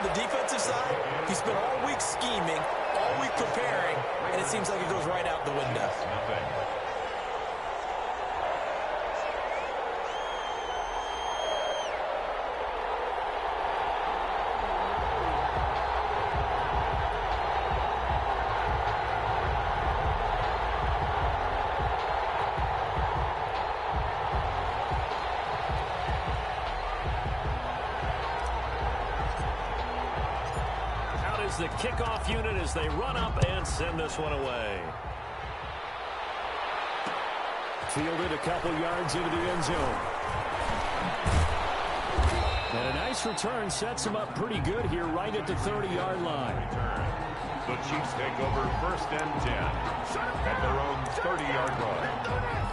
on the defensive side, he spent all week scheming, all week preparing, and it seems like it goes right out the window. The kickoff unit as they run up and send this one away. Fielded a couple yards into the end zone. And a nice return sets him up pretty good here right at the 30-yard line. The Chiefs take over 1st and 10 at their own 30-yard line.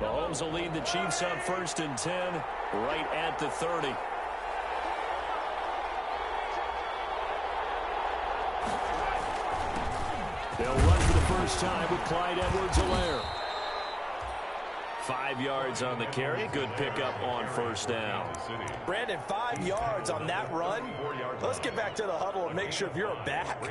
Mahomes will lead the Chiefs up 1st and 10 right at the 30. They'll run for the first time with Clyde Edwards-Helaire. 5 yards on the carry. Good pickup on 1st down. Brandon, 5 yards on that run. Let's get back to the huddle and make sure if you're a back,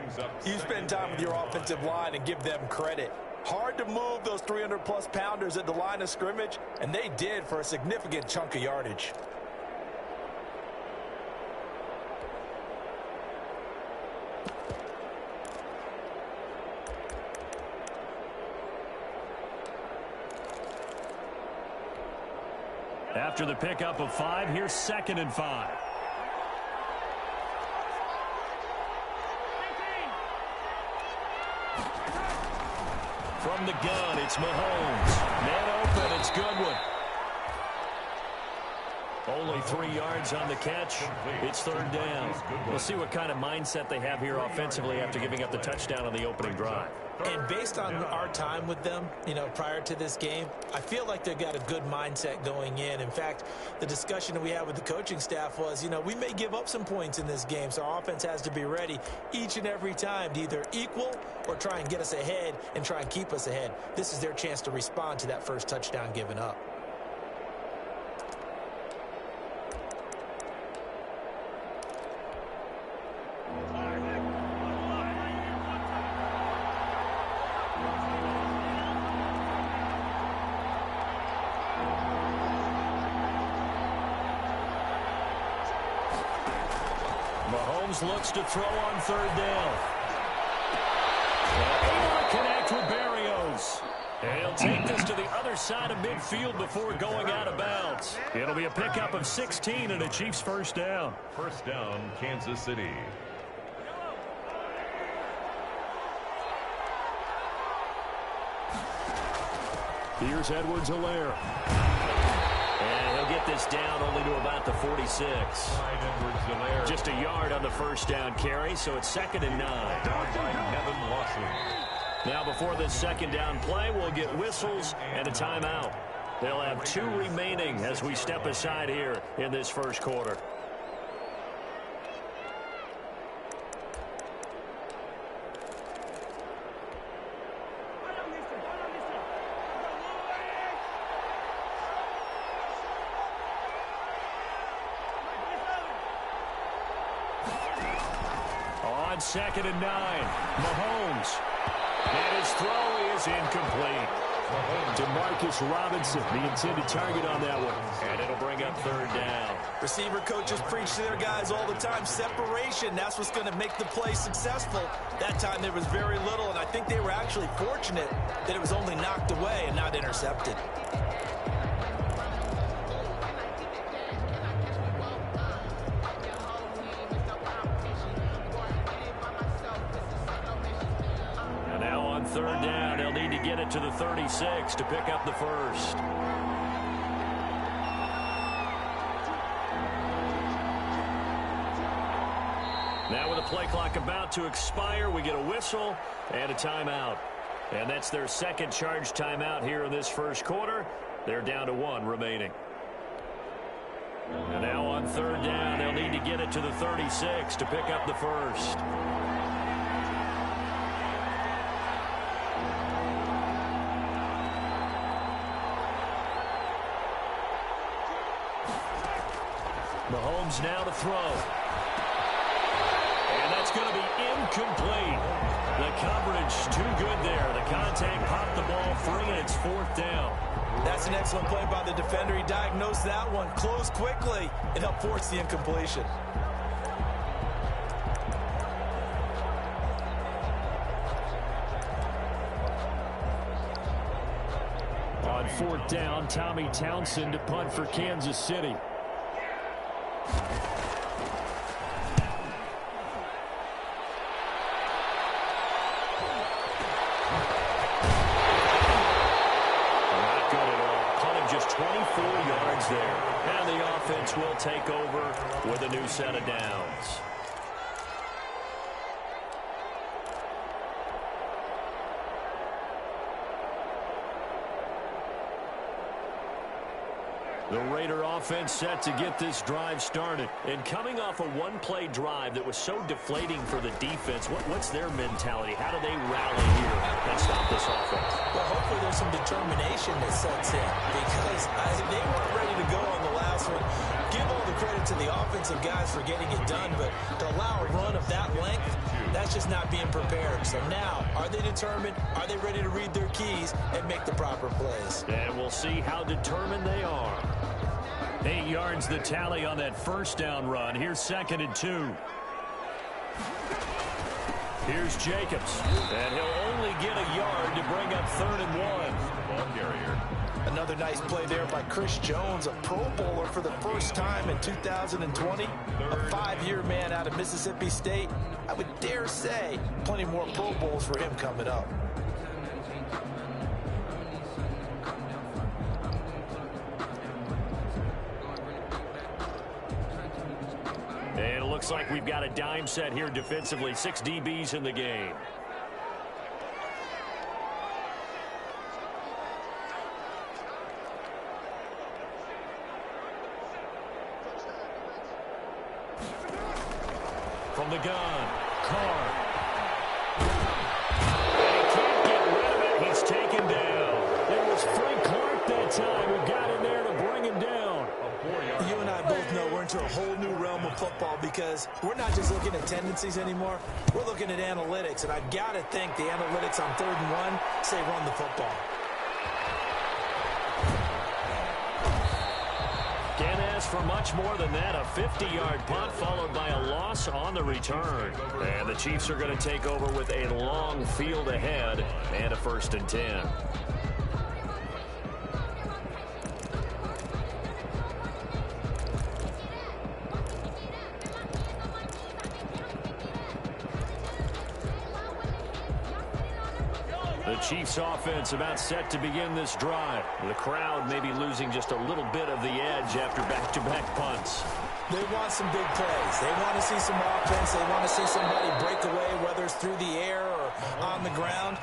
you spend time with your offensive line and give them credit. Hard to move those 300-plus pounders at the line of scrimmage, and they did for a significant chunk of yardage. After the pickup of 5, here's 2nd and 5. From the gun, it's Mahomes. Man open, it's Goodwin. Only 3 yards on the catch. It's 3rd down. We'll see what kind of mindset they have here offensively after giving up the touchdown on the opening drive. And based on our time with them, prior to this game, I feel like they've got a good mindset going in. In fact, the discussion that we had with the coaching staff was, we may give up some points in this game, so our offense has to be ready each and every time to either equal or try and get us ahead and try and keep us ahead. This is their chance to respond to that first touchdown given up. Mahomes looks to throw on 3rd down. Able to connect with Berrios. And he'll take this to the other side of midfield before going out of bounds. It'll be a pickup of 16 and a Chiefs 1st down. 1st down, Kansas City. Here's Edwards-Helaire. And he'll get this down only to about the 46. Just a yard on the 1st down carry, so it's 2nd and 9. Now before this 2nd down play, we'll get whistles and a timeout. They'll have 2 remaining as we step aside here in this 1st quarter. On 2nd and 9, Mahomes. And his throw is incomplete. DeMarcus Robinson, the intended target on that one. And it'll bring up 3rd down. Receiver coaches preach to their guys all the time. Separation, that's what's going to make the play successful. That time there was very little, and I think they were actually fortunate that it was only knocked away and not intercepted. And now on 3rd down, they'll need to get it to the 36 to pick up the 1st. Now with the play clock about to expire, we get a whistle and a timeout. And that's their 2nd charge timeout here in this 1st quarter. They're down to 1 remaining. And now on third down, they'll need to get it to the 36 to pick up the first. Mahomes now to throw. And that's going to be incomplete. The coverage too good there. The contact popped the ball free, and it's fourth down. That's an excellent play by the defender. He diagnosed that one, closed quickly, and helped force the incompletion. On fourth down, Tommy Townsend to punt for Kansas City. And the offense will take over with a new set of downs. The Raider offense set to get this drive started. And coming off a one-play drive that was so deflating for the defense, what's their mentality? How do they rally here and stop this offense? Well, hopefully there's some determination that sets in, because they weren't ready to go on the last one. Give all the credit to the offensive guys for getting it done, but to allow a run of that length, that's just not being prepared. So now, are they determined? Are they ready to read their keys and make the proper plays? And we'll see how determined they are. 8 yards the tally on that first down run. Here's 2nd and 2. Here's Jacobs. And he'll only get a yard to bring up 3rd and 1. Ball carrier. Another nice play there by Chris Jones, a Pro Bowler for the first time in 2020. A 5-year man out of Mississippi State. I would dare say plenty more Pro Bowls for him coming up. And it looks like we've got a dime set here defensively. 6 DBs in the game. From the gun, Carr. And he can't get rid of it. He's taken down. It was Frank Clark that time who got in there to bring him down. You and I both know we're into a whole new realm of football, because we're not just looking at tendencies anymore. We're looking at analytics, and I've got to think the analytics on 3rd and 1 say run the football. Can't ask for much more than that. A 50-yard punt followed by a loss on the return. And the Chiefs are going to take over with a long field ahead and a 1st and 10. The Chiefs offense about set to begin this drive. The crowd may be losing just a little bit of the edge after back-to-back punts. They want some big plays. They want to see some offense. They want to see somebody break away, whether it's through the air or on the ground.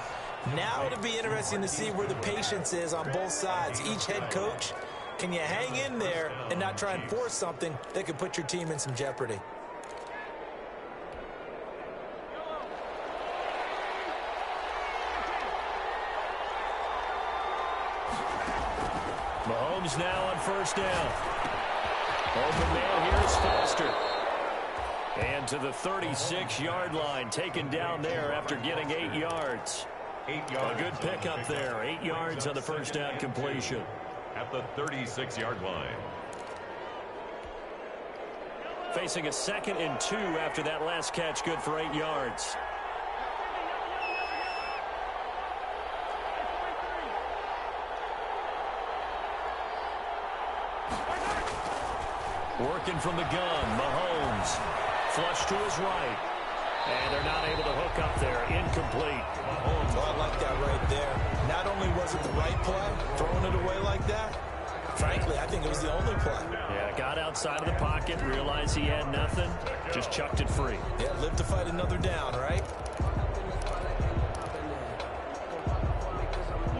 Now it'll be interesting to see where the patience is on both sides. Each head coach, can you hang in there and not try and force something that could put your team in some jeopardy? Mahomes now on 1st down. Open man here is Foster. And to the 36-yard line, taken down there after getting 8 yards. 8 yards. A good pickup there. 8 yards on the first down completion. At the 36-yard line. Facing a 2nd and 2 after that last catch, good for 8 yards. Working from the gun, Mahomes. Flush to his right. And they're not able to hook up there. Incomplete. Mahomes, oh, I like that right there. Not only was it the right play, throwing it away like that, frankly, I think it was the only play. Yeah, got outside of the pocket, realized he had nothing, just chucked it free. Yeah, live to fight another down, right?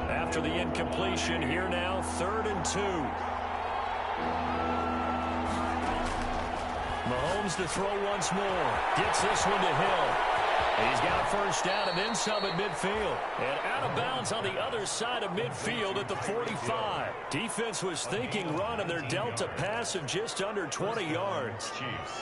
After the incompletion, here now, 3rd and 2. Mahomes to throw once more. Gets this one to Hill. He's got first down and then some at midfield. And out of bounds on the other side of midfield at the 45. Defense was thinking run, and they're dealt a pass of just under 20 yards. Chiefs.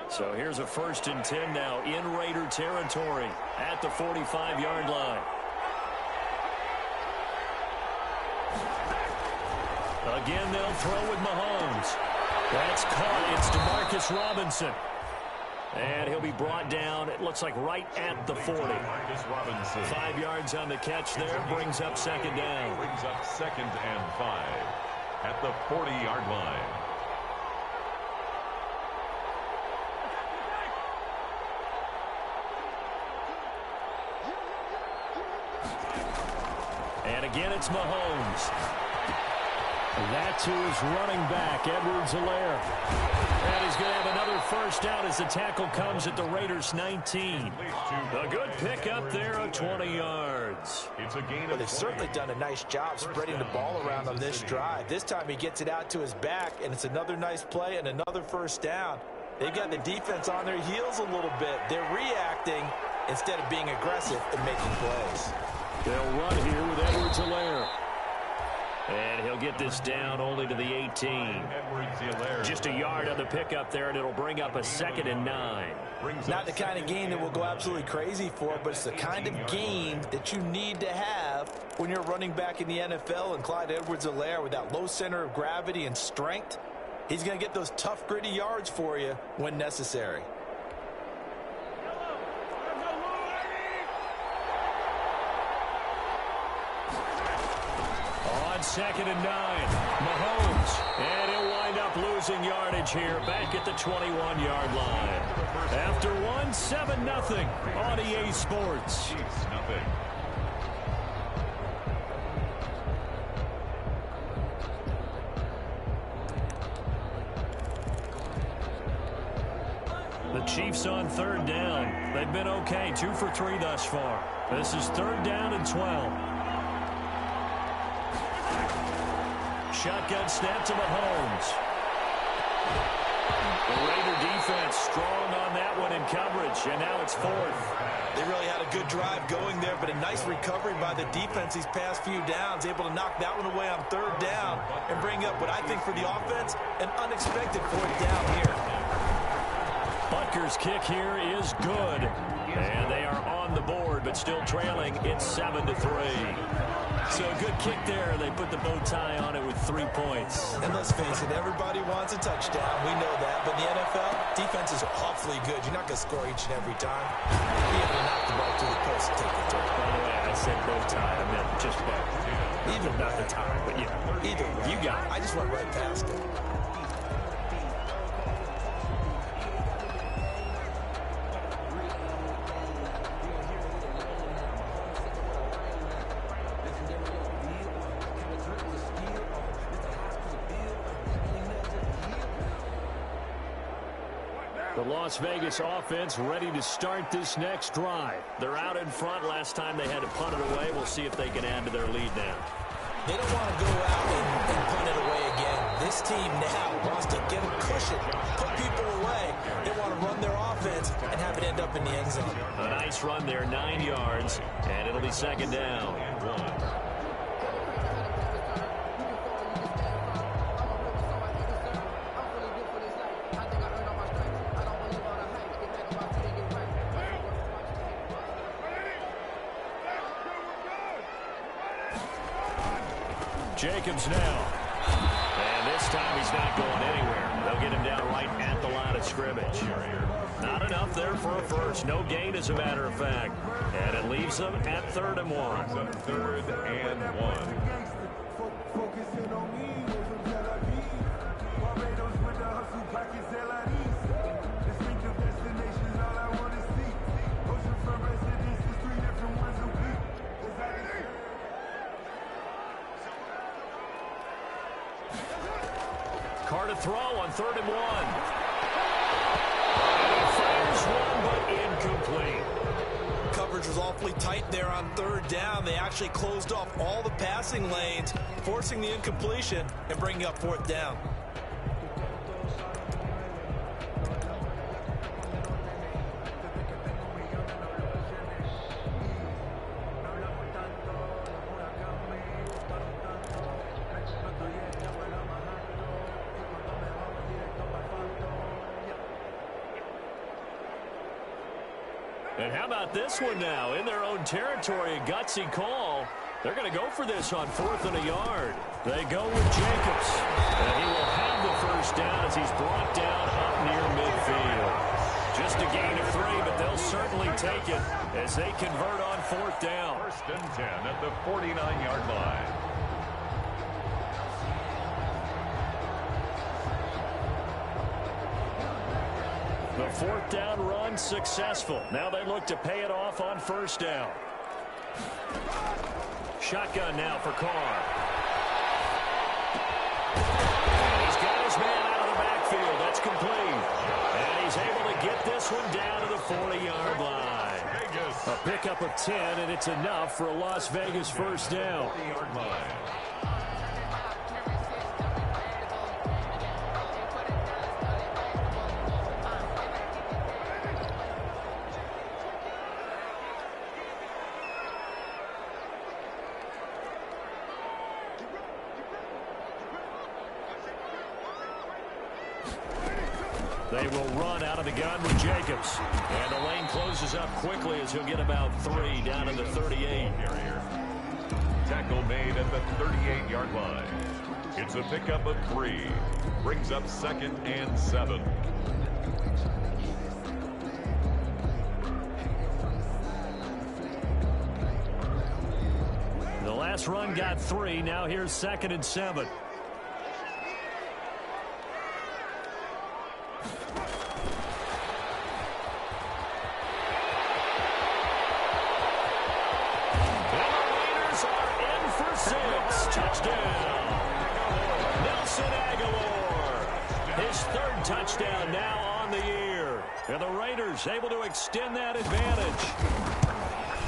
So here's a 1st and 10 now in Raider territory at the 45-yard line. Again, they'll throw with Mahomes. That's caught. It's Demarcus Robinson. And he'll be brought down, it looks like right at the 40. Demarcus Robinson. 5 yards on the catch there. Brings up 2nd down. Brings up 2nd and 5 at the 40-yard line. And again, it's Mahomes. That to his running back, Edwards-Helaire. And he's going to have another first down as the tackle comes at the Raiders' 19. A good pickup there of 20 yards. It's a gain Well, they've certainly done a nice job spreading the ball around on this drive. This time he gets it out to his back, and it's another nice play and another first down. They've got the defense on their heels a little bit. They're reacting instead of being aggressive and making plays. They'll run here with Edwards-Helaire. And he'll get this down only to the 18. Just a yard on the pickup there, and it'll bring up a 2nd and 9. Not the kind of game that we'll go absolutely crazy for, but it's the kind of game that you need to have when you're running back in the NFL. And Clyde Edwards-Helaire, with that low center of gravity and strength, he's going to get those tough, gritty yards for you when necessary. On 2nd and 9, Mahomes, and he'll wind up losing yardage here back at the 21-yard line. After one, 7-0 on EA Sports. Chiefs, nothing. The Chiefs on 3rd down. They've been okay, 2 for 3 thus far. This is 3rd down and 12. Shotgun snap to Mahomes. The Raider defense strong on that one in coverage, and now it's 4th. They really had a good drive going there, but a nice recovery by the defense these past few downs, able to knock that one away on 3rd down and bring up what I think for the offense, an unexpected 4th down here. Butker's kick here is good, and they are on the board, but still trailing. It's 7-3. So a good kick there. They put the bow tie on it with 3 points. And let's face it, everybody wants a touchdown. We know that. But in the NFL, defenses are awfully good. You're not going to score each and every time. Be able to knock the ball to the post and take the turn. By the way, I said bow tie. I meant just bow. Either not the tie, but yeah. Either way. You got it. I just went right past it. The Las Vegas offense ready to start this next drive. They're out in front. Last time they had to punt it away. We'll see if they can add to their lead now. They don't want to go out and punt it away again. This team now wants to get a cushion, put people away. They want to run their offense and have it end up in the end zone. A nice run there, 9 yards, and it'll be 2nd down. Jacobs now. And this time he's not going anywhere. They'll get him down right at the line of scrimmage. Not enough there for a first. No gain, as a matter of fact. And it leaves them at 3rd and 1. 3rd and 1. Carr to throw on 3rd and 1. And he fires one, but incomplete. Coverage was awfully tight there on 3rd down. They actually closed off all the passing lanes, forcing the incompletion and bringing up 4th down. And how about this one now? In their own territory, a gutsy call. They're going to go for this on 4th and a yard. They go with Jacobs. And he will have the 1st down as he's brought down up near midfield. Just a gain of 3, but they'll certainly take it as they convert on 4th down. 1st and 10 at the 49-yard line. The 4th down run successful. Now they look to pay it off on 1st down. Shotgun now for Carr. He's got his man out of the backfield. That's complete. And he's able to get this one down to the 40-yard line. A pickup of 10, and it's enough for a Las Vegas 1st down. 40-yard line. They will run out of the gun with Jacobs. And the lane closes up quickly as he'll get about 3 down to the 38. Tackle made at the 38-yard line. It's a pickup of 3. Brings up 2nd and 7. The last run got 3. Now here's 2nd and 7. Touchdown now on the year. And the Raiders able to extend that advantage.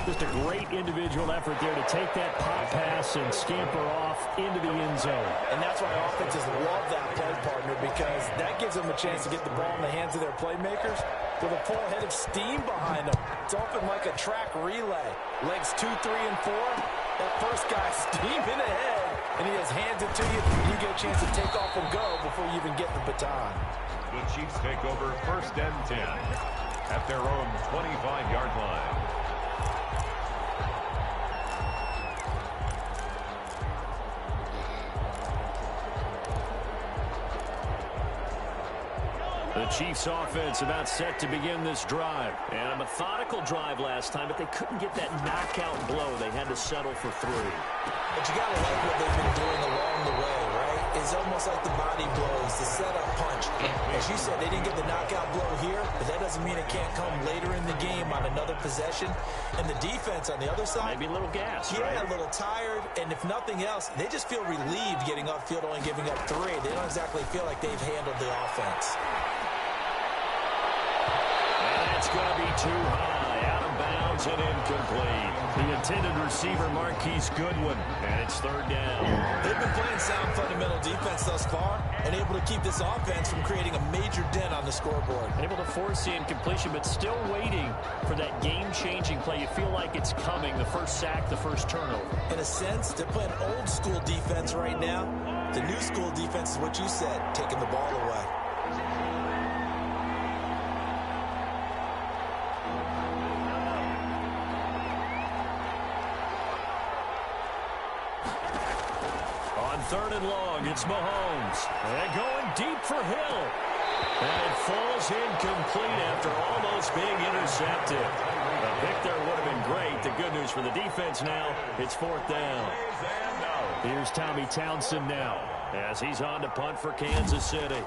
Just a great individual effort there to take that pop pass and scamper off into the end zone. And that's why offenses love that play partner, because that gives them a chance to get the ball in the hands of their playmakers with a full head of steam behind them. It's often like a track relay. Legs 2, 3, and 4. That first guy steaming ahead, and he just hands it to you, and you get a chance to take off and go before you even get the baton. The Chiefs take over 1st and 10 at their own 25-yard line. The Chiefs offense about set to begin this drive. And a methodical drive last time, but they couldn't get that knockout blow. They had to settle for 3. But you got to like what they've been doing along the way, right? It's almost like the body blows, the setup punch. As you said, they didn't get the knockout blow here, but that doesn't mean it can't come later in the game on another possession. And the defense on the other side, maybe a little gas, yeah, right? A little tired. And if nothing else, they just feel relieved getting upfield, only giving up 3. They don't exactly feel like they've handled the offense. It's going to be too high, out of bounds and incomplete. The intended receiver, Marquise Goodwin, and it's 3rd down. They've been playing sound fundamental defense thus far and able to keep this offense from creating a major dent on the scoreboard. Able to force the incompletion, but still waiting for that game-changing play. You feel like it's coming, the first sack, the first turnover. In a sense, they're playing old-school defense right now. The new-school defense is what you said, taking the ball away. On 3rd and long, it's Mahomes. And going deep for Hill. And it falls incomplete after almost being intercepted. A pick there would have been great. The good news for the defense now, it's 4th down. Here's Tommy Townsend now as he's on to punt for Kansas City.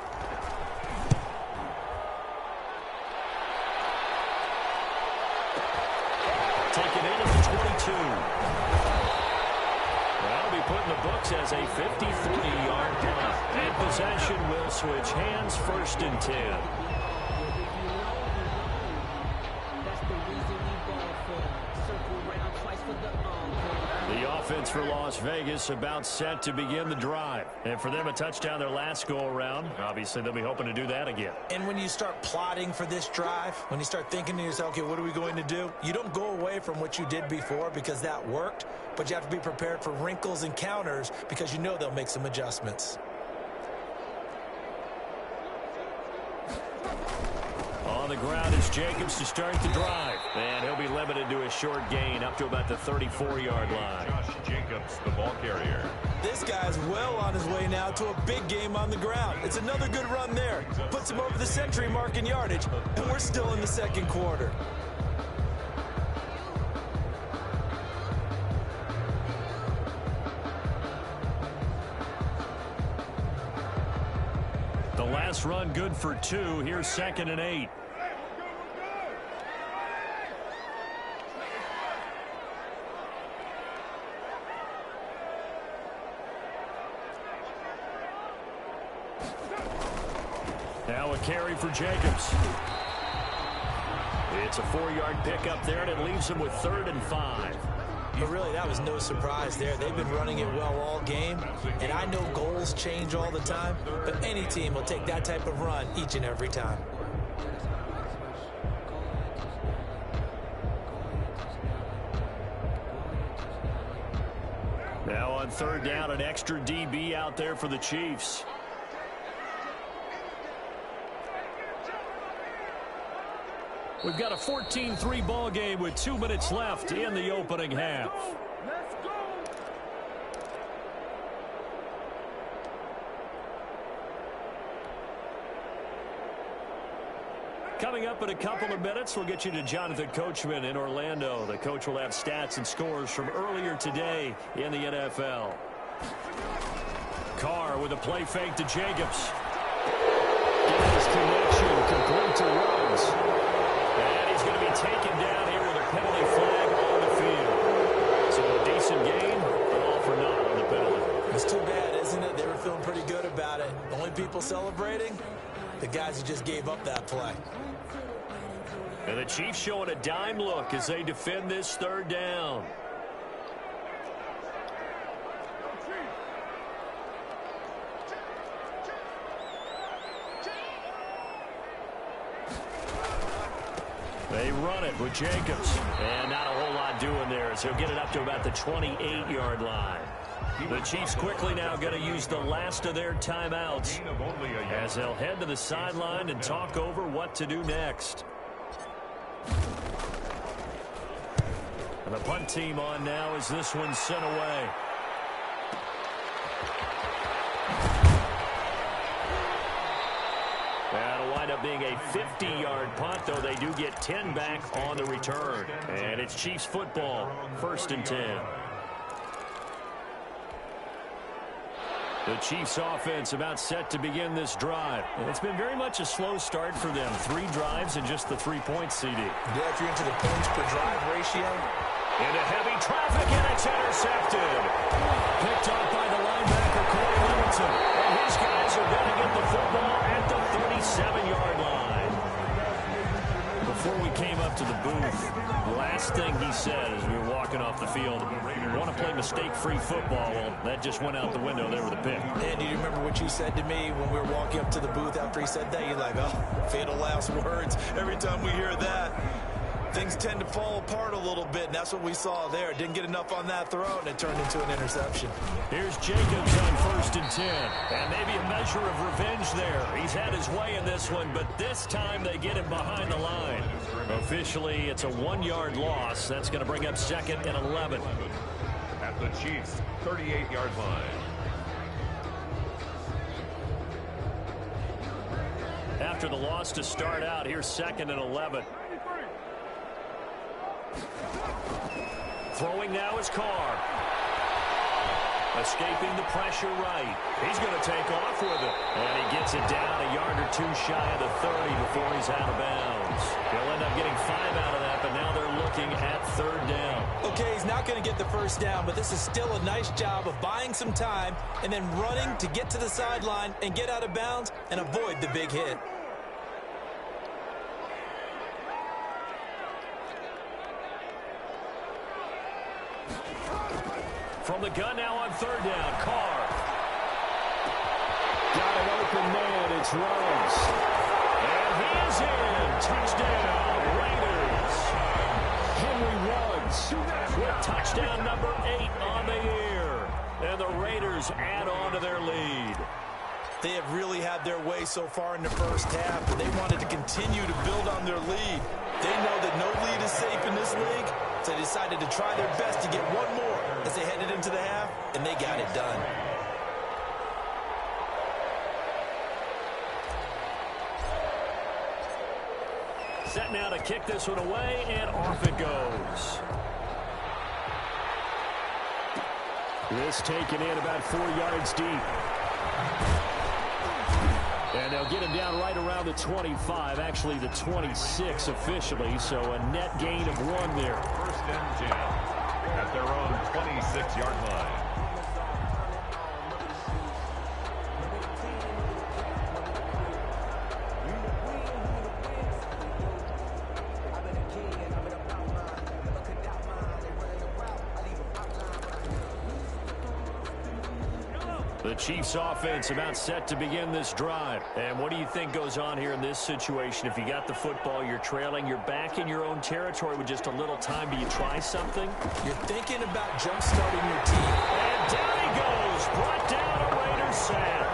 Taken in at the 22. That'll be put in the books as a 53-yard punt. And possession will switch hands, 1st and 10. The offense for Las Vegas about set to begin the drive. And for them, a touchdown their last go-around. Obviously, they'll be hoping to do that again. And when you start plotting for this drive, when you start thinking to yourself, okay, what are we going to do? You don't go away from what you did before because that worked, but you have to be prepared for wrinkles and counters because you know they'll make some adjustments. On the ground is Jacobs to start the drive. And he'll be limited to a short gain up to about the 34-yard line. Josh Jacobs, the ball carrier. This guy's well on his way now to a big game on the ground. It's another good run there. Puts him over the century mark in yardage, and we're still in the 2nd quarter. The last run good for 2. Here's 2nd and 8. Now a carry for Jacobs. It's a 4-yard pickup there, and it leaves him with 3rd and 5. But really, that was no surprise there. They've been running it well all game, and I know goals change all the time, but any team will take that type of run each and every time. Now on 3rd down, an extra DB out there for the Chiefs. We've got a 14-3 ball game with 2 minutes left in the opening half. Let's go. Coming up in a couple of minutes, we'll get you to Jonathan Coachman in Orlando. The coach will have stats and scores from earlier today in the NFL. Carr with a play fake to Jacobs. Gets connection, complete to Rhodes. And he's going to be taken down here with a penalty flag on the field. So a decent gain, but all for naught on the penalty. It's too bad, isn't it? They were feeling pretty good about it. The only people celebrating, the guys who just gave up that play. And the Chiefs showing a dime look as they defend this 3rd down. They run it with Jacobs. And not a whole lot doing there, so he'll get it up to about the 28-yard line. The Chiefs quickly now going to use the last of their timeouts as they'll head to the sideline and talk over what to do next. And the punt team on now as this one's sent away. That'll wind up being a 50-yard punt, though they do get 10 back on the return. And it's Chiefs football, 1st and 10. The Chiefs offense about set to begin this drive. It's been very much a slow start for them. 3 drives and just the 3-point CD. Yeah, if you're into the points per drive ratio. Into heavy traffic, and it's intercepted. Picked up by the linebacker, Corey Littleton. And his guys are going to get the football at the 37-yard line. Before we came up to the booth, the last thing he said as we were walking off the field, we want to play mistake-free football. Well, that just went out the window there with a pick. And do you remember what you said to me when we were walking up to the booth after he said that? You're like, oh, fatal last words. Every time we hear that, things tend to fall apart a little bit, and that's what we saw there. Didn't get enough on that throw, and it turned into an interception. Here's Jacobs on 1st and 10. And maybe a measure of revenge there. He's had his way in this one, but this time they get him behind the line. Officially, it's a 1-yard loss. That's going to bring up 2nd and 11. At the Chiefs' 38-yard line. After the loss to start out, here's 2nd and 11. Throwing now is Carr. Escaping the pressure right. He's going to take off with it. And he gets Gets it down a yard or two shy of the 30 before he's out of bounds. He'll end up getting 5 out of that, but now they're looking at third down. Okay, he's not going to get the first down, but this is still a nice job of buying some time and then running to get to the sideline and get out of bounds and avoid the big hit. From the gun now on third down, Carr. Got an open man, it's Ruggs. And he is in. Touchdown, Raiders. Henry Ruggs with touchdown number 8 on the year. And the Raiders add on to their lead. They have really had their way so far in the first half, and they wanted to continue to build on their lead. They know that no lead is safe in this league, so they decided to try their best to get one more as they headed into the half, and they got it done. Set now to kick this one away, and off it goes. This taken in about 4 yards deep. And they'll get him down right around the 25, actually the 26 officially, so a net gain of 1 there. First and 10 at their own 26-yard line. The Chiefs offense about set to begin this drive. And what do you think goes on here in this situation? If you got the football, you're trailing, you're back in your own territory with just a little time. Do you try something? You're thinking about jump-starting your team. And down he goes. Brought down a Raiders sack.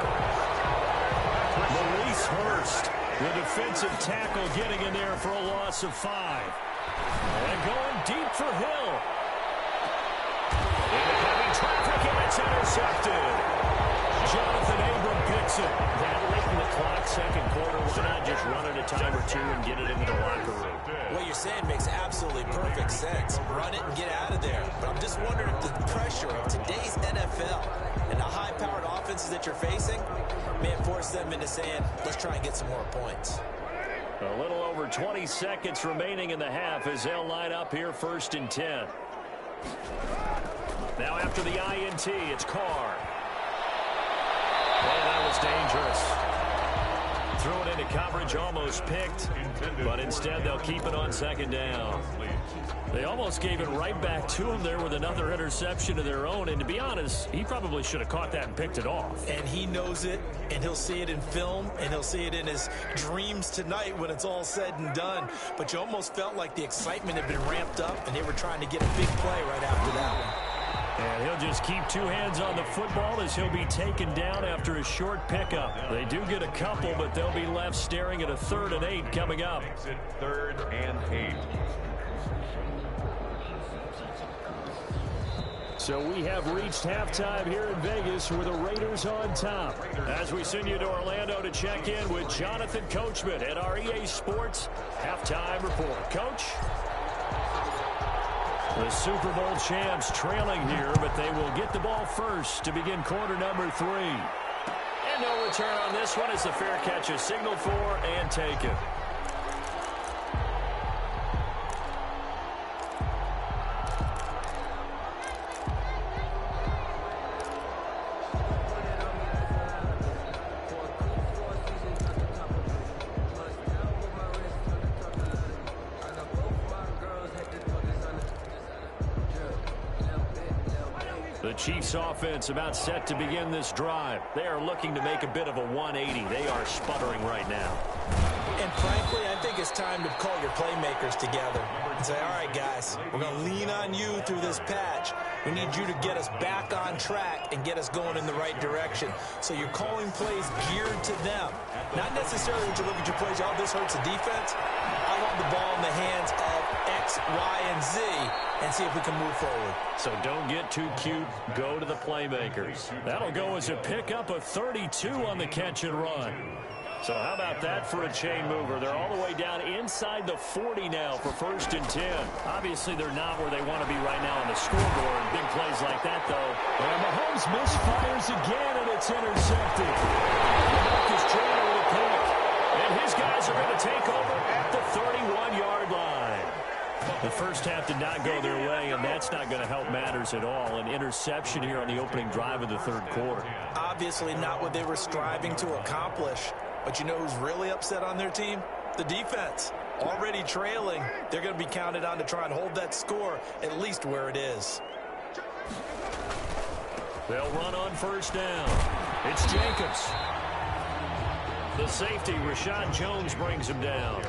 Maurice Hurst, the defensive tackle, getting in there for a loss of 5. And going deep for Hill. Into heavy traffic, and it's intercepted. Jonathan Abram picks it. That late in the clock, second quarter, why not just run it a time or two and get it into the locker room? What you're saying makes absolutely perfect sense. Run it and get out of there. But I'm just wondering if the pressure of today's NFL and the high-powered offenses that you're facing may have forced them into saying, let's try and get some more points. A little over 20 seconds remaining in the half as they'll line up here first and 10. Now after the INT, it's Carr. Oh, that was dangerous. Threw it into coverage, almost picked, but instead they'll keep it on second down. They almost gave it right back to him there with another interception of their own, and to be honest, he probably should have caught that and picked it off. And he knows it, and he'll see it in film, and he'll see it in his dreams tonight when it's all said and done. But you almost felt like the excitement had been ramped up, and they were trying to get a big play right after that one. And he'll just keep 2 hands on the football as he'll be taken down after a short pickup. They do get a couple, but they'll be left staring at a 3rd and 8 coming up. Makes it 3rd and 8. So we have reached halftime here in Vegas with the Raiders on top. As we send you to Orlando to check in with Jonathan Coachman at our EA Sports Halftime Report. Coach? The Super Bowl champs trailing here, but they will get the ball first to begin quarter number 3. And no return on this one as the fair catch is signaled for and taken. The Chiefs offense about set to begin this drive. They are looking to make a bit of a 180. They are sputtering right now. And frankly, I think it's time to call your playmakers together and say, all right, guys, we're going to lean on you through this patch. We need you to get us back on track and get us going in the right direction. So you're calling plays geared to them. Not necessarily when you look at your plays, oh, this hurts the defense. I want the ball in the hands of X, Y, and Z and see if we can move forward. So don't get too cute. Go to the playmakers. That'll go as a pickup of 32 on the catch and run. So how about that for a chain mover? They're all the way down inside the 40 now for first and 10. Obviously, they're not where they want to be right now on the scoreboard. Big plays like that, though. And Mahomes misfires again, and it's intercepted. Marcus first half did not go their way, and that's not going to help matters at all. An interception here on the opening drive of the third quarter. Obviously not what they were striving to accomplish. But you know who's really upset on their team? The defense. Already trailing. They're going to be counted on to try and hold that score at least where it is. They'll run on first down. It's Jacobs. The safety, Rashad Jones, brings him down.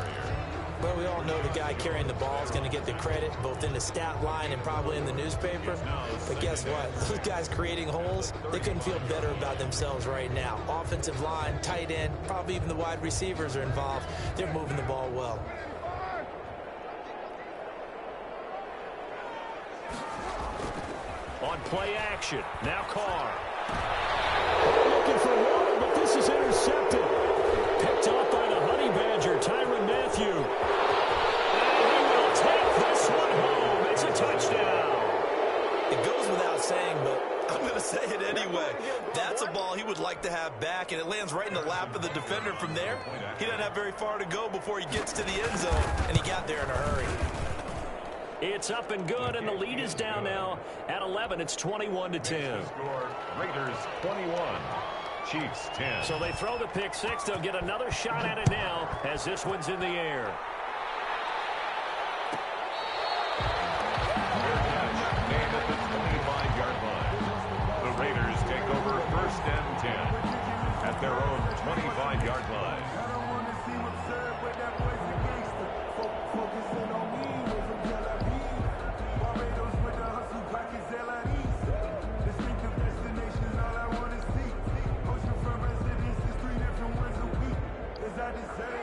Well, we all know the guy carrying the ball is going to get the credit both in the stat line and probably in the newspaper. But guess what? Those guys creating holes, they couldn't feel better about themselves right now. Offensive line, tight end, probably even the wide receivers are involved. They're moving the ball well. On play action, now Carr. Looking for water, but this is intercepted. Picked off by the Honey Badger, Tyrann Mathieu. And he will take this one home. It's a touchdown. It goes without saying, but I'm going to say it anyway. That's a ball he would like to have back, and it lands right in the lap of the defender from there. He doesn't have very far to go before he gets to the end zone, and he got there in a hurry. It's up and good, and the lead is down now at 11. It's 21-10. Raiders 21. Chiefs 10. So they throw the pick six. They'll get another shot at it now as this one's in the air. Made at the 25-yard line. The Raiders take over first and 10 at their own 25-yard line.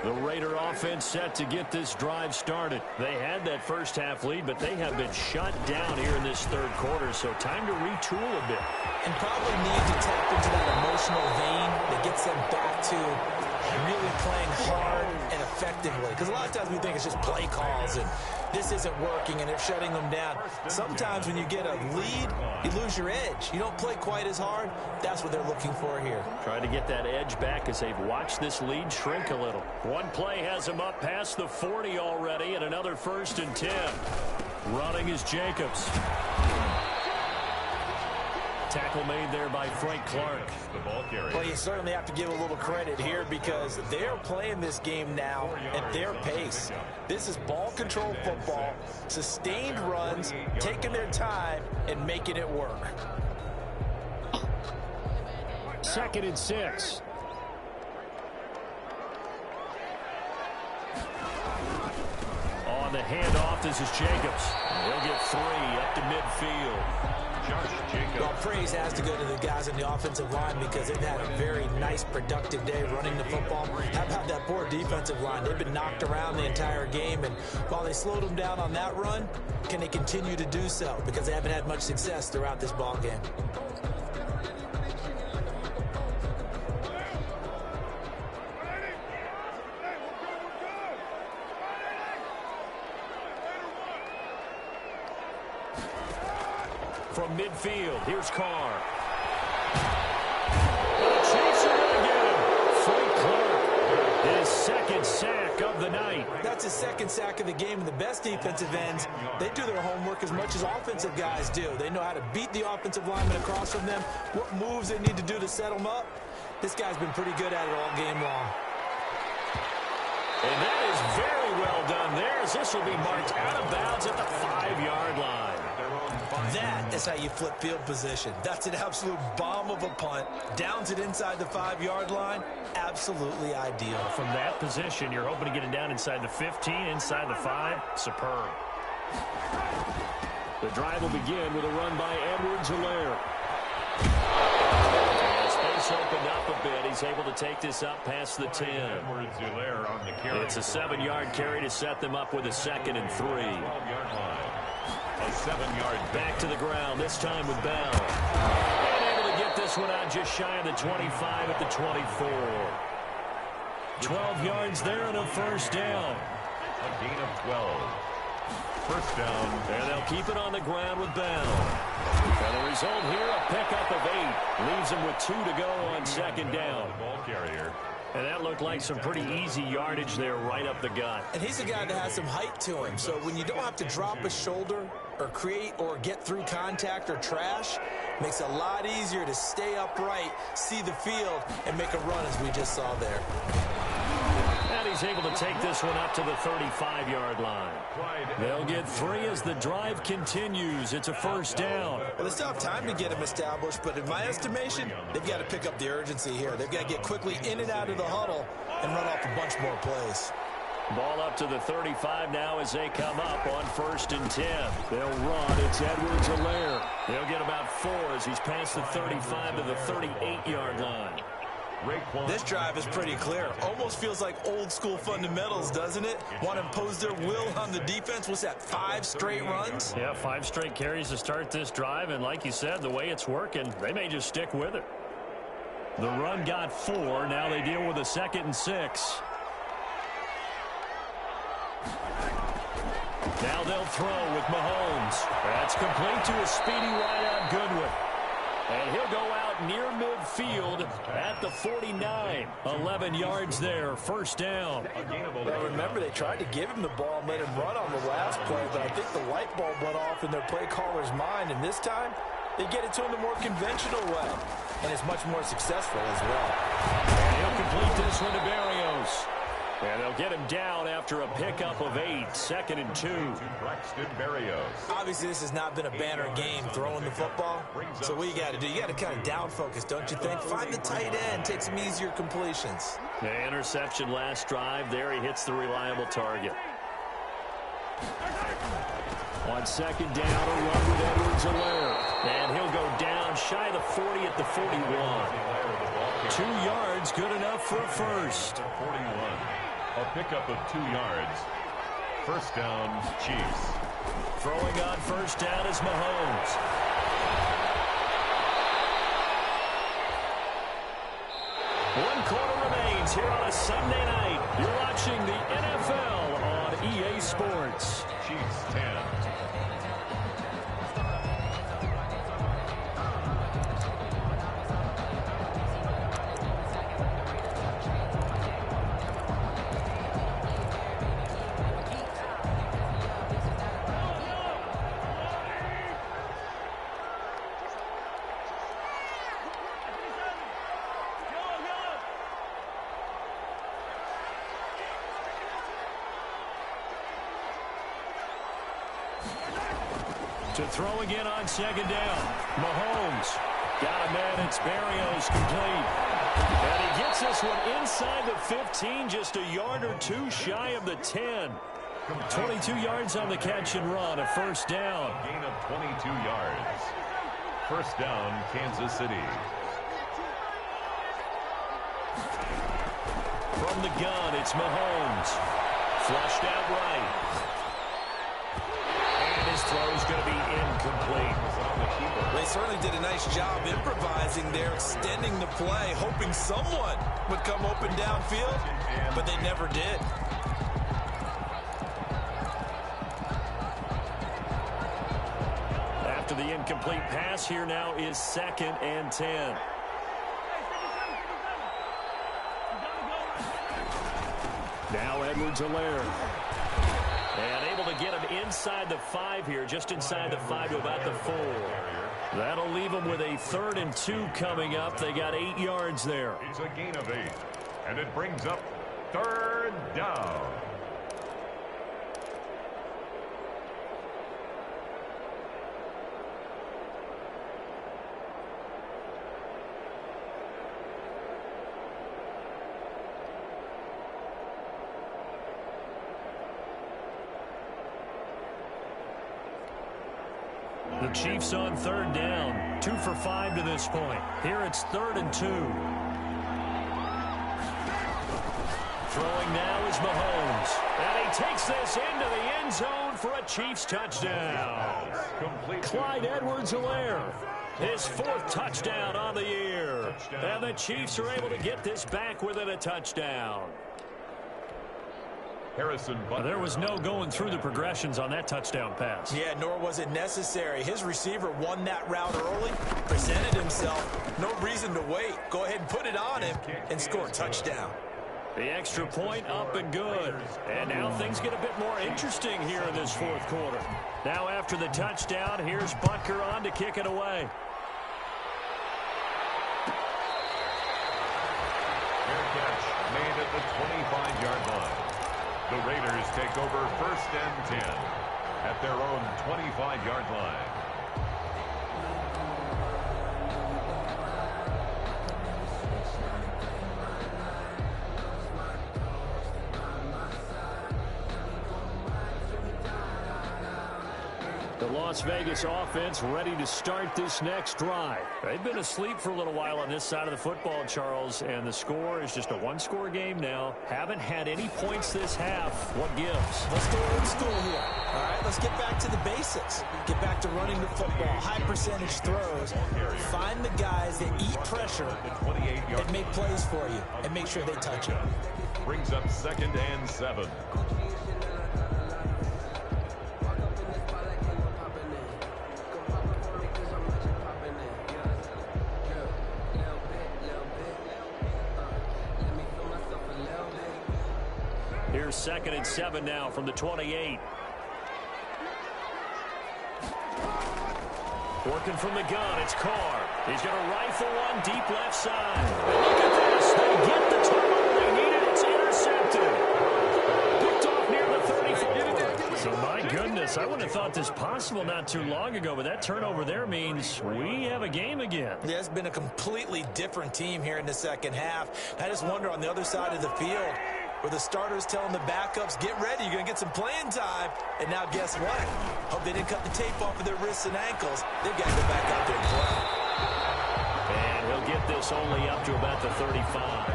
The Raider offense set to get this drive started. They had that first half lead, but they have been shut down here in this third quarter, so time to retool a bit. And probably need to tap into that emotional vein that gets them back to really playing hard and effectively. Because a lot of times we think it's just play calls and this isn't working and they're shutting them down. Sometimes when you get a lead, you lose your edge. You don't play quite as hard. That's what they're looking for here. Trying to get that edge back as they've watched this lead shrink a little. One play has them up past the 40 already, and another first and 10. Running is Jacobs. Tackle made there by Frank Clark. The ball carrier. Well, you certainly have to give a little credit here because they're playing this game now at their pace. This is ball control football, sustained runs, taking their time, and making it work. 2nd and 6. On the handoff, this is Jacobs. He'll get 3 up to midfield. Well, praise has to go to the guys on the offensive line because they've had a very nice, productive day running the football. How about that poor defensive line? They've been knocked around the entire game, and while they slowed them down on that run, can they continue to do so? Because they haven't had much success throughout this ball game. From midfield, here's Carr. The Chiefs are going to get him. Frank Clark, his 2nd sack of the night. That's his 2nd sack of the game, and the best defensive ends, they do their homework as much as offensive guys do. They know how to beat the offensive lineman across from them, what moves they need to do to set them up. This guy's been pretty good at it all game long. And that is very well done there, as this will be marked out of bounds at the 5-yard line. That is how you flip field position. That's an absolute bomb of a punt. Downs it inside the 5-yard line. Absolutely ideal. From that position, you're hoping to get it down inside the 15, inside the 5. Superb. The drive will begin with a run by Edwards-Helaire. Space opened up a bit. He's able to take this up past the 10. Edwards-Helaire on the carry. It's a 7-yard carry to set them up with a 2nd and 3. 12-yard line. A 7-yard back to the ground, this time with Bell. And able to get this one out just shy of the 25 at the 24. 12 yards there and a first down. A gain of 12. First down. And they'll keep it on the ground with Bell. And the result here, a pickup of 8. Leaves them with 2 to go on 2nd down. The ball carrier. And that looked like some pretty easy yardage there right up the gut. And he's a guy that has some height to him. So when you don't have to drop a shoulder or create or get through contact or trash, makes it a lot easier to stay upright, see the field, and make a run as we just saw there. And he's able to take this one up to the 35-yard line. They'll get 3 as the drive continues. It's a first down. Well, they still have time to get him established, but in my estimation, they've got to pick up the urgency here. They've got to get quickly in and out of the huddle and run off a bunch more plays. Ball up to the 35 now as they come up on 1st and 10. They'll run. It's Edwards-Helaire. They'll get about 4 as he's past the 35 to the 38-yard line. This drive is pretty clear. Almost feels like old school fundamentals, doesn't it? Want to impose their will on the defense. What's that, 5 straight runs? Yeah, 5 straight carries to start this drive. And like you said, the way it's working, they may just stick with it. The run got 4. Now they deal with a 2nd and 6. Now they'll throw with Mahomes. That's complete to a speedy wideout Goodwin. And he'll go out near midfield at the 49. 11 yards there, first down. Well, remember, they tried to give him the ball and let him run on the last play, but I think the light bulb went off in their play caller's mind, and this time they get it to him the more conventional way, and it's much more successful as well. And he'll complete this one to Berrios. And they'll get him down after a pickup of 8, 2nd and 2. Obviously, this has not been a banner game throwing the football. So what you got to do, you got to kind of down focus, don't you think? Find the tight end, take some easier completions. The interception last drive. There he hits the reliable target. On 2nd down, a run with Edwards-Helaire. And he'll go down shy of the 40 at the 41. 2 yards, good enough for a first. 41. A pickup of 2 yards. First down, Chiefs. Throwing on first down is Mahomes. One quarter remains here on a Sunday night. You're watching the NFL on EA Sports. Chiefs 10. To throw again on 2nd down. Mahomes got him in. It's Berrios complete. And he gets this one inside the 15, just a yard or 2 shy of the 10. 22 yards on the catch and run, a first down. Gain of 22 yards. First down, Kansas City. From the gun, it's Mahomes. Flushed out right. His throw is going to be incomplete. They certainly did a nice job improvising there, extending the play, hoping someone would come open downfield, but they never did. After the incomplete pass, here now is 2nd and 10. Now Edwards-Helaire. And able to get him inside the 5 here, just inside the 5 to about the 4. That'll leave them with a 3rd and 2 coming up. They got 8 yards there. It's a gain of 8, and it brings up 3rd down. The Chiefs on 3rd down. 2 for 5 to this point. Here it's 3rd and 2. Throwing now is Mahomes. And he takes this into the end zone for a Chiefs touchdown. Clyde Edwards-Helaire. His 4th touchdown on the year. And the Chiefs are able to get this back within a touchdown. Harrison Butker. There was no going through the progressions on that touchdown pass. Yeah, nor was it necessary. His receiver won that route early, presented himself. No reason to wait. Go ahead and put it on him and score a touchdown. The extra point up and good. And now things get a bit more interesting here in this fourth quarter. Now after the touchdown, here's Butker on to kick it away. Fair catch made at the 25-yard line. The Raiders take over 1st and 10 at their own 25-yard line. The Las Vegas offense ready to start this next drive. They've been asleep for a little while on this side of the football, Charles, and the score is just a one-score game now. Haven't had any points this half. What gives? Let's go old school here. All right, let's get back to the basics. Get back to running the football, high percentage throws. Find the guys that eat pressure and make plays for you and make sure they touch it. Brings up 2nd and 7. Here's 2nd and 7 now from the 28. Working from the gun, it's Carr. He's going to rifle one deep left side. And look at this. They get the turnover they needed. It's intercepted. Picked off near the 34. So, my goodness, I wouldn't have thought this possible not too long ago, but that turnover there means we have a game again. Yeah, it's been a completely different team here in the second half. I just wonder on the other side of the field, where the starters telling the backups, get ready, you're going to get some playing time. And now guess what? Hope they didn't cut the tape off of their wrists and ankles. They've got to go back out there and play. And he'll get this only up to about the 35.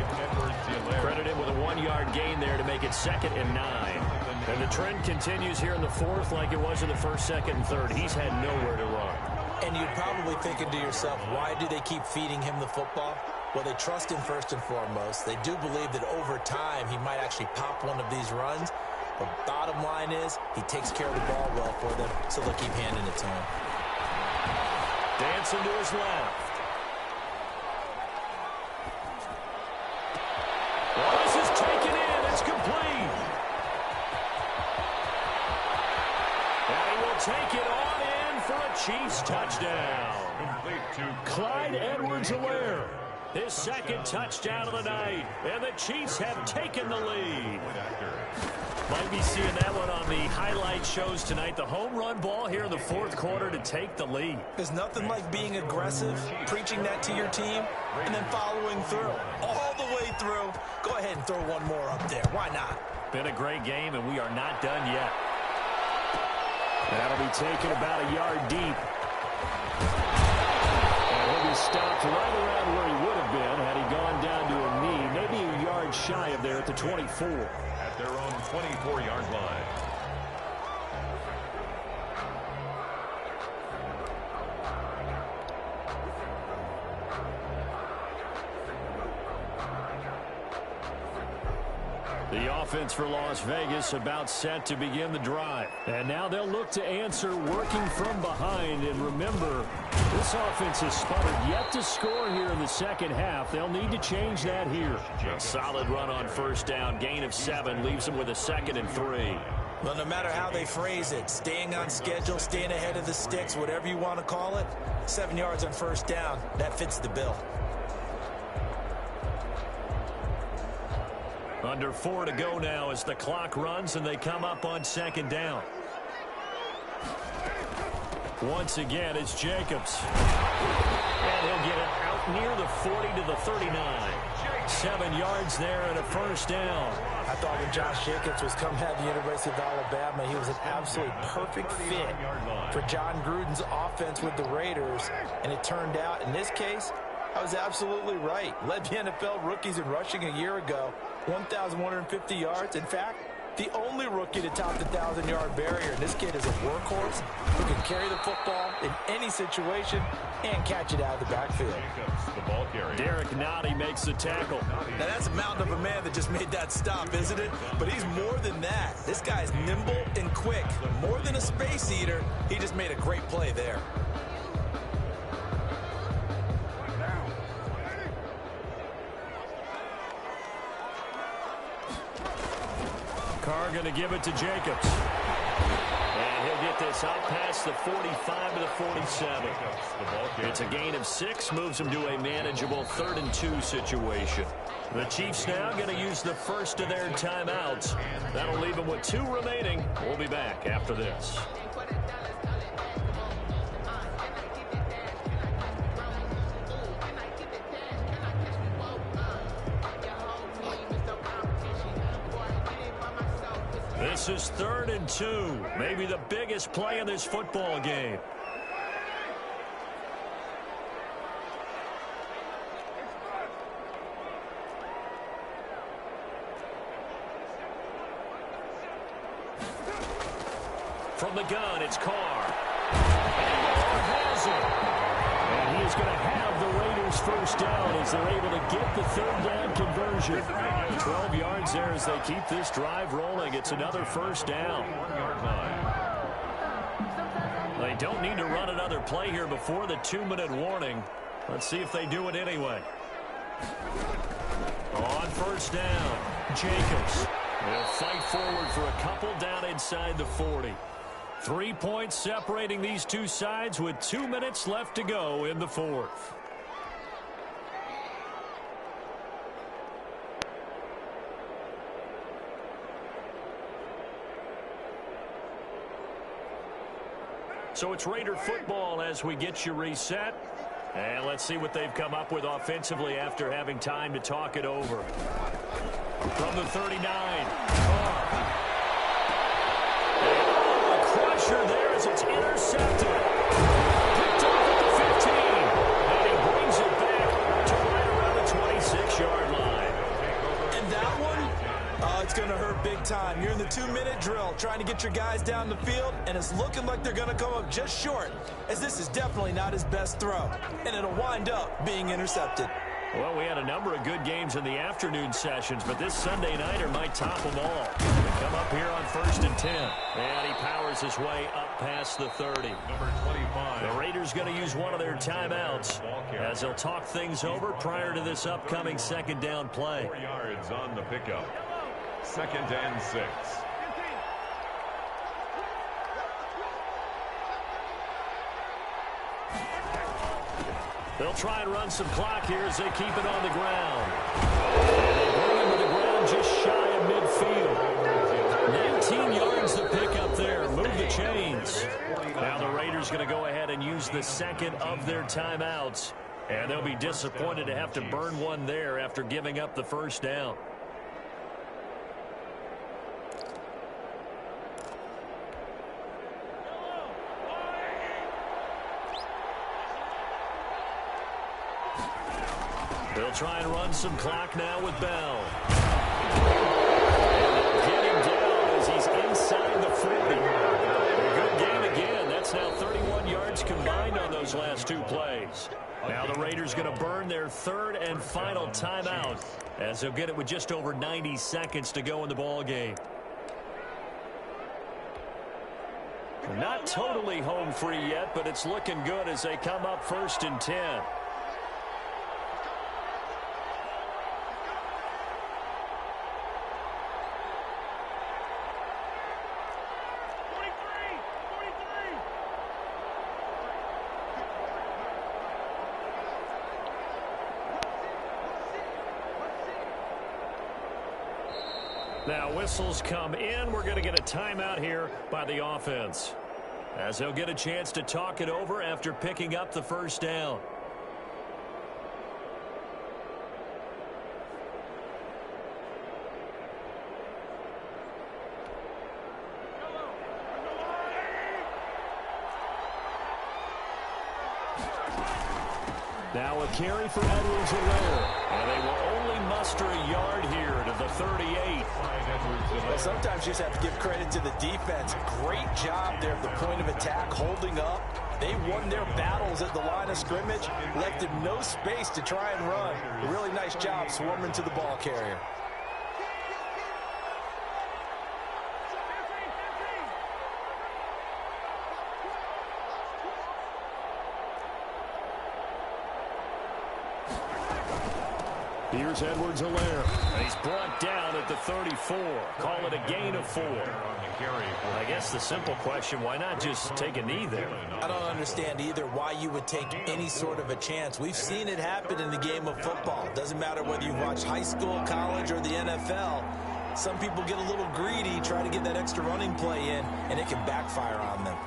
Credited with a 1-yard gain there to make it 2nd and 9. And the trend continues here in the fourth like it was in the 1st, 2nd, and 3rd. He's had nowhere to run. And you're probably thinking to yourself, why do they keep feeding him the football? Well, they trust him first and foremost. They do believe that over time he might actually pop one of these runs. But bottom line is he takes care of the ball well for them, so they'll keep handing it to him. Dancing to his left. Well, this is taken in. It's complete. And he will take it on in for a Chiefs touchdown. Clyde Edwards-Helaire. His 2nd touchdown of the night, and the Chiefs have taken the lead. Might be seeing that one on the highlight shows tonight. The home run ball here in the fourth quarter to take the lead. There's nothing like being aggressive, preaching that to your team, and then following through. All the way through. Go ahead and throw one more up there. Why not? Been a great game, and we are not done yet. That'll be taken about a yard deep. He'll be stopped right around where he would have been had he gone down to a knee, maybe a yard shy of there at the 24. At their own 24-yard line. The offense for Las Vegas about set to begin the drive. And now they'll look to answer working from behind. And remember, this offense has sputtered yet to score here in the second half. They'll need to change that here. A solid run on 1st down. Gain of 7 leaves them with a 2nd and 3. Well, no matter how they phrase it, staying on schedule, staying ahead of the sticks, whatever you want to call it, 7 yards on 1st down, that fits the bill. Under 4 to go now as the clock runs and they come up on 2nd down. Once again, it's Jacobs. And he'll get it out near the 40 to the 39. 7 yards there and a 1st down. I thought when Josh Jacobs was coming out of the University of Alabama, he was an absolutely perfect fit for John Gruden's offense with the Raiders. And it turned out, in this case, I was absolutely right. Led the NFL rookies in rushing a year ago, 1,150 yards. In fact, The only rookie to top the 1,000-yard barrier, and this kid is a workhorse who can carry the football in any situation and catch it out of the backfield. Derek Nottie makes the tackle. Now, that's a mountain of a man that just made that stop, isn't it? But he's more than that. This guy's nimble and quick. More than a space eater, he just made a great play there. Carr going to give it to Jacobs. And he'll get this out past the 45 to the 47. It's a gain of 6, moves him to a manageable 3rd and 2 situation. The Chiefs now going to use the first of their timeouts. That'll leave them with 2 remaining. We'll be back after this. This is 3rd and 2. Maybe the biggest play in this football game. From the gun, it's Carr. And Carr has it. And he is going to have the Raiders first down as they're able to get the 3rd down conversion. 12 yards there as they keep this drive rolling. It's another first down. They don't need to run another play here before the 2-minute warning. Let's see if they do it anyway. On first down, Jacobs will fight forward for a couple down inside the 40. 3 points separating these two sides with 2 minutes left to go in the 4th. So it's Raider football as we get you reset. And let's see what they've come up with offensively after having time to talk it over. From the 39. Crusher there as it's intercepted. Picked off at the 15. And he brings it back to right around the 26-yard line. And that one, it's going to hurt big time. You're in the 2-minute drill trying to get your guys down the field, and it's looking like they're going to come up just short, as this is definitely not his best throw. And it'll wind up being intercepted. Well, we had a number of good games in the afternoon sessions, but this Sunday nighter might top them all. They come up here on 1st and 10. And he powers his way up past the 30. Number 25. The Raiders going to use one of their timeouts as they'll talk things over prior to this upcoming 2nd down play. 4 yards on the pickup. 2nd and 6. They'll try and run some clock here as they keep it on the ground. And they bring him to the ground just shy of midfield. 19 yards to pick up there. Move the chains. Now the Raiders going to go ahead and use the 2nd of their timeouts. And they'll be disappointed to have to burn one there after giving up the first down. They'll try and run some clock now with Bell. And they'll get him down as he's inside the 40. A good game again. That's now 31 yards combined on those last 2 plays. Now the Raiders going to burn their 3rd and final timeout as they'll get it with just over 90 seconds to go in the ball game. Not totally home free yet, but it's looking good as they come up 1st and 10. Now whistles come in. We're going to get a timeout here by the offense as they'll get a chance to talk it over after picking up the first down. Now a carry for Edwards-Helaire. And they will only muster a yard here to the 38. Well, sometimes you just have to give credit to the defense. Great job there at the point of attack, holding up. They won their battles at the line of scrimmage, left him no space to try and run. A really nice job swarming to the ball carrier. Here's Edwards-Helaire. He's brought down at the 34. Call it a gain of 4. I guess the simple question, why not just take a knee there? I don't understand either why you would take any sort of a chance. We've seen it happen in the game of football. It doesn't matter whether you watch high school, college, or the NFL. Some people get a little greedy, try to get that extra running play in, and it can backfire on them.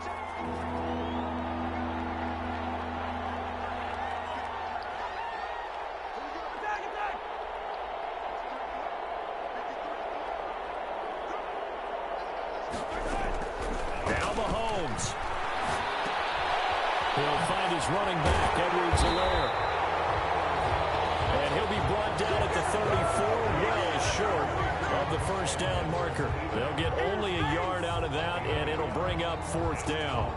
He'll find his running back, Edwards-Helaire. And he'll be brought down at the 34, well short of the first down marker. They'll get only a yard out of that, and it'll bring up 4th down.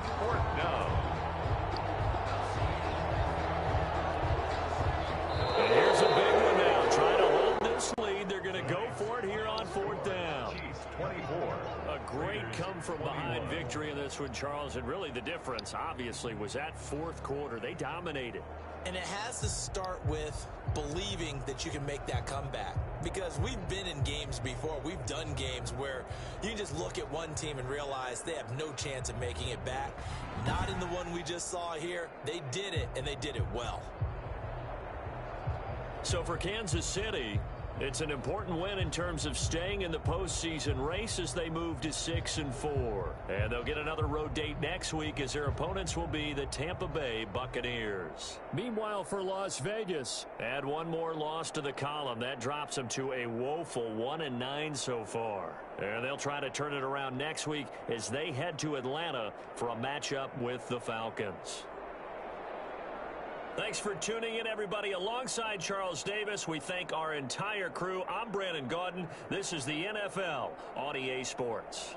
And here's a big one now. Trying to hold this lead. They're going to go for it here on 4th down. 24. A great come-from-behind victory in this one, Charles. And really the difference, obviously, was that 4th quarter. They dominated. And it has to start with believing that you can make that comeback. Because we've been in games before. We've done games where you can just look at one team and realize they have no chance of making it back. Not in the one we just saw here. They did it, and they did it well. So for Kansas City, it's an important win in terms of staying in the postseason race as they move to 6-4. And they'll get another road date next week as their opponents will be the Tampa Bay Buccaneers. Meanwhile, for Las Vegas, add one more loss to the column. That drops them to a woeful 1-9 so far. And they'll try to turn it around next week as they head to Atlanta for a matchup with the Falcons. Thanks for tuning in, everybody. Alongside Charles Davis, we thank our entire crew. I'm Brandon Gaudin. This is the NFL on EA Sports.